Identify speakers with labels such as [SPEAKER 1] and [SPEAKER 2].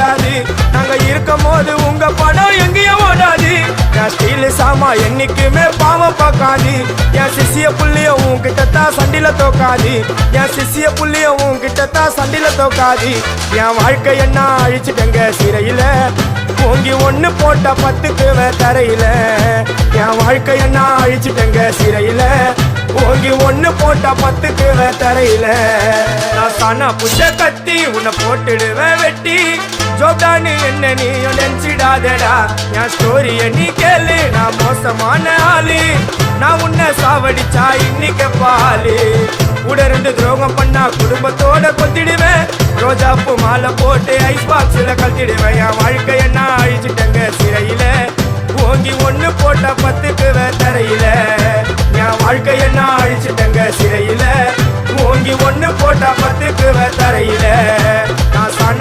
[SPEAKER 1] ஓடாது. நாங்க இருக்கும் போது உங்க படம் எங்கேயும் ஓடாது. என் ஸ்டீல் சாமா என்னைக்குமே பாவம் பார்க்காது. என் சிசிய புள்ளிய உன்கிட்டத்தான் சண்டில தோக்காது. என் சிசிய புள்ளிய உன்கிட்டத்தான் சண்டில தோக்காது. என் வாழ்க்கை என்ன அழிச்சுட்டங்க சிறையில, ஓங்கி ஒண்ணு போட்ட 10க்கு தரையில. என் வாழ்க்கை என்ன அழிச்சுட்டங்க சிறையில, ஓங்கி ஒண்ணு போட்ட 10க்கு தரையில. நான் சானா புஷ கத்தி உன்னை போட்டுடுவேன் வெட்டி. ஜோப்டானு என்ன நீ நினைச்சிடாதடா. என் ஸ்டோரிய நீ கேளு, நான் மோசமான ஆளு. நான் உன்னை சாவடிச்சா இன்னைக்கு பாலு. கூட 2 துரோகம் பண்ணா குடும்பத்தோட கொத்திடுவேன். ரோஜாப்பூ மாலை போட்டு ஐஸ் பாக்ஸ்ல கழட்டிடுவேன். என் வாழ்க்கை என்ன அழிச்சுட்டங்க சிறையில, ஓங்கி ஒண்ணு போட்ட 10க்கு தரையில. என் வாழ்க்கை என்ன அழிச்சுட்டங்க சிறையில, ஓங்கி ஒண்ணு போட்ட 10க்கு தரையில. நான் சானா